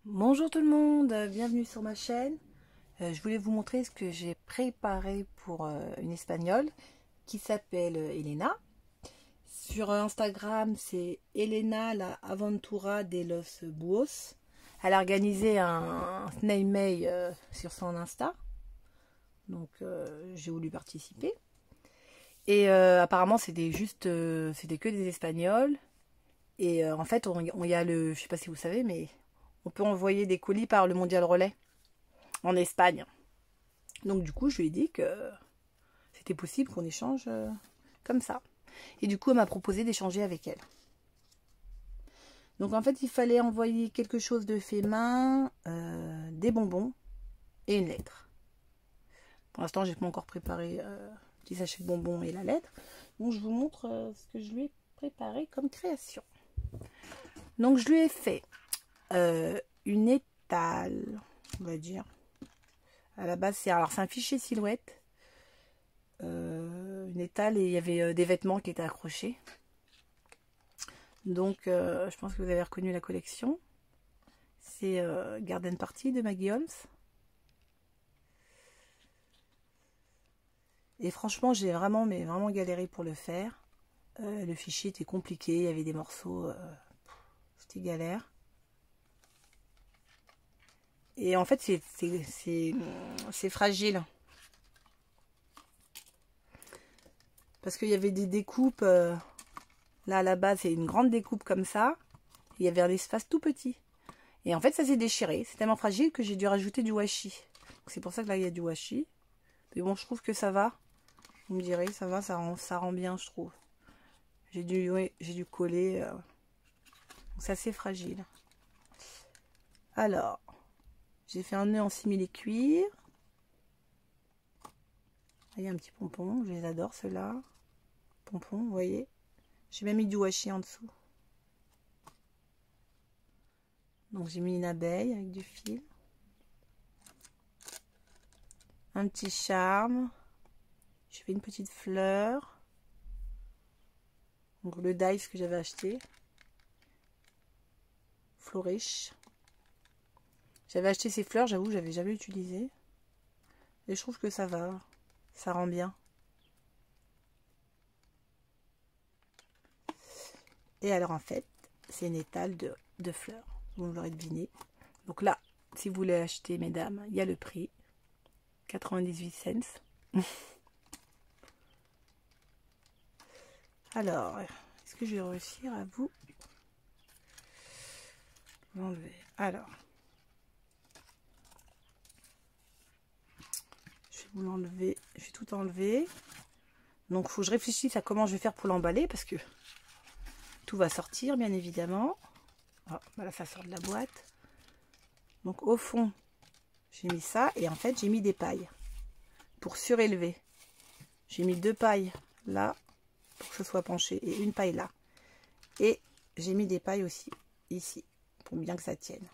Bonjour tout le monde, bienvenue sur ma chaîne. Je voulais vous montrer ce que j'ai préparé pour une espagnole qui s'appelle Elena. Sur Instagram, c'est Elena la Aventura de los Buos. Elle a organisé un snail mail sur son Insta, donc j'ai voulu participer. Et apparemment, c'était que des Espagnols. Et en fait, on y a je sais pas si vous savez, mais on peut envoyer des colis par le Mondial Relais en Espagne. Donc du coup, je lui ai dit que c'était possible qu'on échange comme ça. Et du coup, elle m'a proposé d'échanger avec elle. Donc en fait, il fallait envoyer quelque chose de fait main, des bonbons et une lettre. Pour l'instant, j'ai pas encore préparé petit sachet de bonbons et la lettre. Donc je vous montre ce que je lui ai préparé comme création. Donc je lui ai fait une étale, on va dire. À la base, c'est un fichier silhouette. Une étale et il y avait des vêtements qui étaient accrochés. Donc, je pense que vous avez reconnu la collection. C'est Garden Party de Maggie Holmes. Et franchement, j'ai vraiment galéré pour le faire. Le fichier était compliqué, il y avait des morceaux, c'était galère. Et en fait, c'est fragile. Parce qu'il y avait des découpes, là à la base, c'est une grande découpe comme ça. Il y avait un espace tout petit. Et en fait, ça s'est déchiré. C'est tellement fragile que j'ai dû rajouter du washi. C'est pour ça que là, il y a du washi. Mais bon, je trouve que ça va. Vous me direz, ça va, ça rend bien, je trouve. J'ai dû coller. C'est assez fragile. Alors, j'ai fait un nœud en simili-cuir. Il y a un petit pompon. Je les adore, ceux-là. Pompon, vous voyez. J'ai même mis du washi en dessous. Donc, j'ai mis une abeille avec du fil. Un petit charme. Je fais une petite fleur. Donc le dice que j'avais acheté. Flourish. J'avais acheté ces fleurs, j'avoue, j'avais jamais utilisé. Et je trouve que ça va. Ça rend bien. Et alors en fait, c'est une étale de fleurs. Vous l'aurez deviné. Donc là, si vous voulez acheter, mesdames, il y a le prix. 98 cents. Alors, est-ce que je vais réussir à vous l'enlever? Alors, je vais vous l'enlever. Je vais tout enlever. Donc, il faut que je réfléchisse à comment je vais faire pour l'emballer parce que tout va sortir, bien évidemment. Oh, voilà, ça sort de la boîte. Donc, au fond, j'ai mis ça et en fait, j'ai mis des pailles pour surélever. J'ai mis 2 pailles là pour que ce soit penché et une paille là. Et j'ai mis des pailles aussi ici pour bien que ça tienne.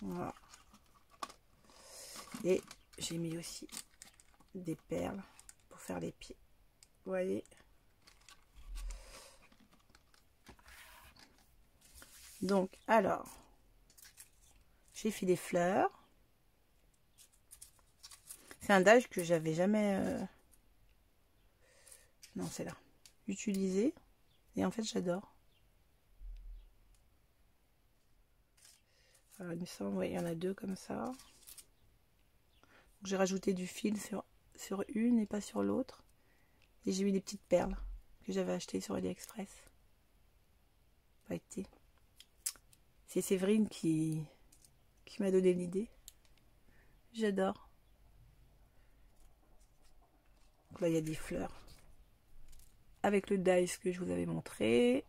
Voilà. Et j'ai mis aussi des perles pour faire les pieds. Vous voyez? Donc, alors, j'ai fait des fleurs. C'est un dage que j'avais jamais... Non, c'est là. Utilisé. Et en fait, j'adore. Alors, il me semble, ouais, il y en a 2 comme ça. J'ai rajouté du fil sur une et pas sur l'autre. Et j'ai mis des petites perles que j'avais achetées sur AliExpress. Pailleté. C'est Séverine qui m'a donné l'idée. J'adore. Donc là, il y a des fleurs. Avec le dice que je vous avais montré.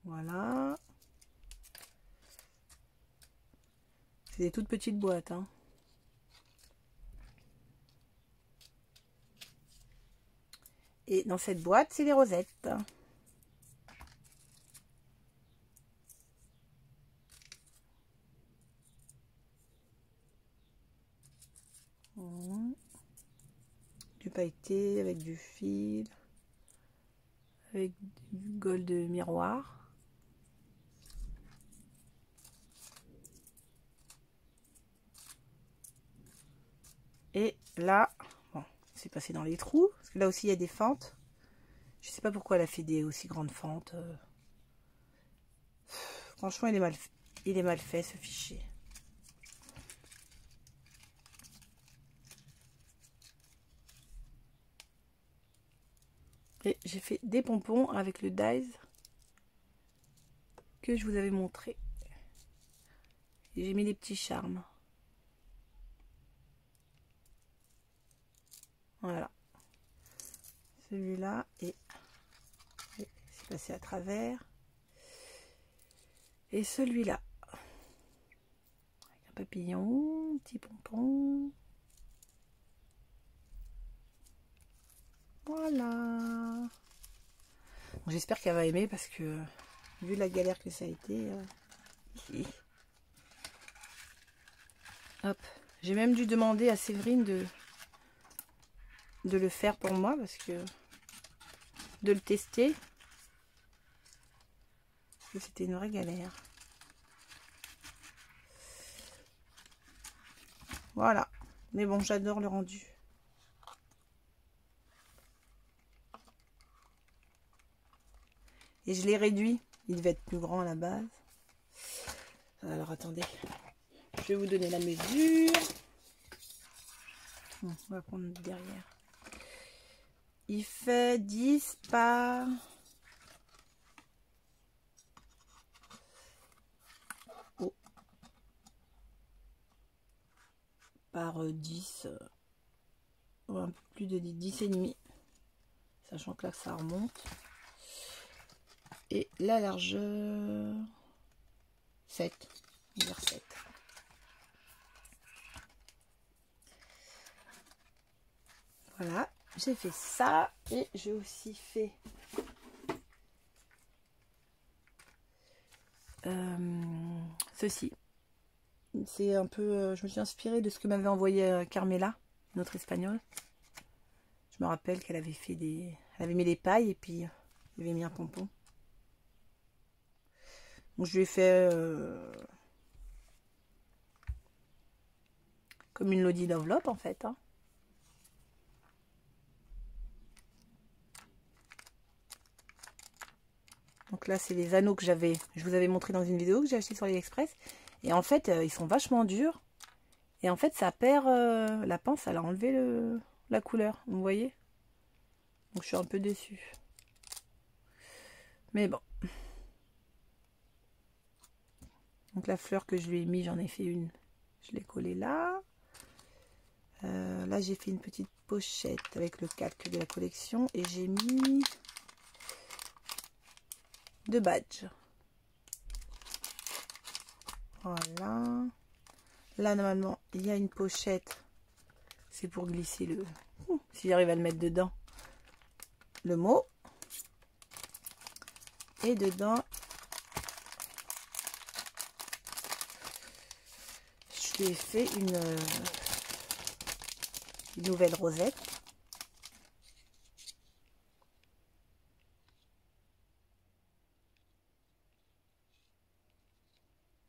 Voilà. C'est des toutes petites boîtes. Hein. Et dans cette boîte, c'est les rosettes. Du pailleté avec du fil, avec du gold miroir. Et là, bon, c'est passé dans les trous, parce que là aussi il y a des fentes. Je sais pas pourquoi elle a fait des aussi grandes fentes. Franchement, il est mal fait ce fichier. Et j'ai fait des pompons avec le dies que je vous avais montré. J'ai mis des petits charmes. Voilà. Celui-là et c'est passé à travers. Et celui-là. Avec un papillon, petit pompon. Voilà. Bon, j'espère qu'elle va aimer parce que vu la galère que ça a été. Hop. J'ai même dû demander à Séverine de le faire pour moi parce que de le tester. Parce que c'était une vraie galère. Voilà. Mais bon, j'adore le rendu. Et je l'ai réduit. Il devait être plus grand à la base. Alors attendez. Je vais vous donner la mesure. On va prendre derrière. Il fait 10 par... Oh. Par 10. Un peu plus de 10 et demi. Sachant que là, ça remonte. Et la largeur... 7. On va dire 7. Voilà. J'ai fait ça. Et j'ai aussi fait... ceci. C'est un peu... je me suis inspirée de ce que m'avait envoyé Carmela, notre espagnole. Je me rappelle qu'elle avait fait des... Elle avait mis des pailles et puis elle avait mis un pompon. Donc je lui ai fait comme une lodi d'enveloppe en fait. Hein. Donc là c'est les anneaux que j'avais... Je vous avais montré dans une vidéo que j'ai acheté sur AliExpress. Et en fait ils sont vachement durs. Et en fait ça perd... la pince elle a enlevé la couleur. Vous voyez? Donc je suis un peu déçue. Mais bon. Donc la fleur que je lui ai mis, j'en ai fait une. Je l'ai collée là. Là j'ai fait une petite pochette avec le calque de la collection. Et j'ai mis 2 badges. Voilà. Là normalement il y a une pochette. C'est pour glisser le... si j'arrive à le mettre dedans. Le mot. Et dedans... je lui ai fait une nouvelle rosette.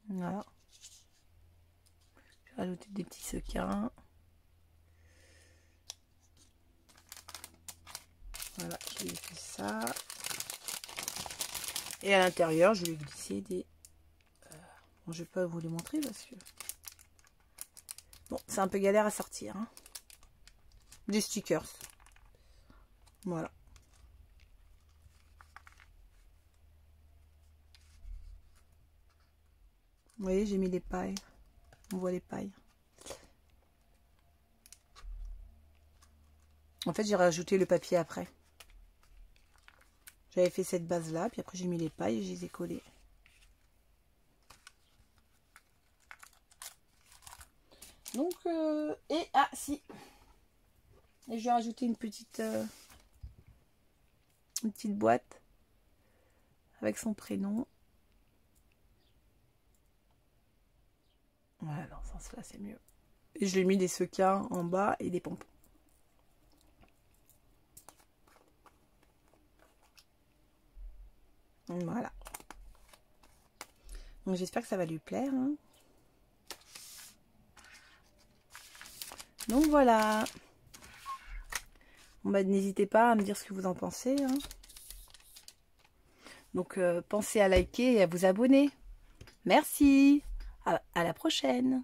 Voilà. Je vais rajouter des petits sequins. Voilà, je lui ai fait ça. Et à l'intérieur, je lui ai glissé des... bon, je vais pas vous les montrer parce que... bon, c'est un peu galère à sortir. Hein. Des stickers. Voilà. Vous voyez, j'ai mis les pailles. On voit les pailles. En fait, j'ai rajouté le papier après. J'avais fait cette base là, puis après j'ai mis les pailles et je les ai collées. Donc, et ah si, et je vais rajouter une petite boîte avec son prénom. Voilà, dans ce sens là c'est mieux. Et je lui ai mis des sequins en bas et des pompons. Voilà. Donc j'espère que ça va lui plaire. Hein. Donc voilà. Bon, bah, n'hésitez pas à me dire ce que vous en pensez. Hein. Donc pensez à liker et à vous abonner. Merci. À la prochaine.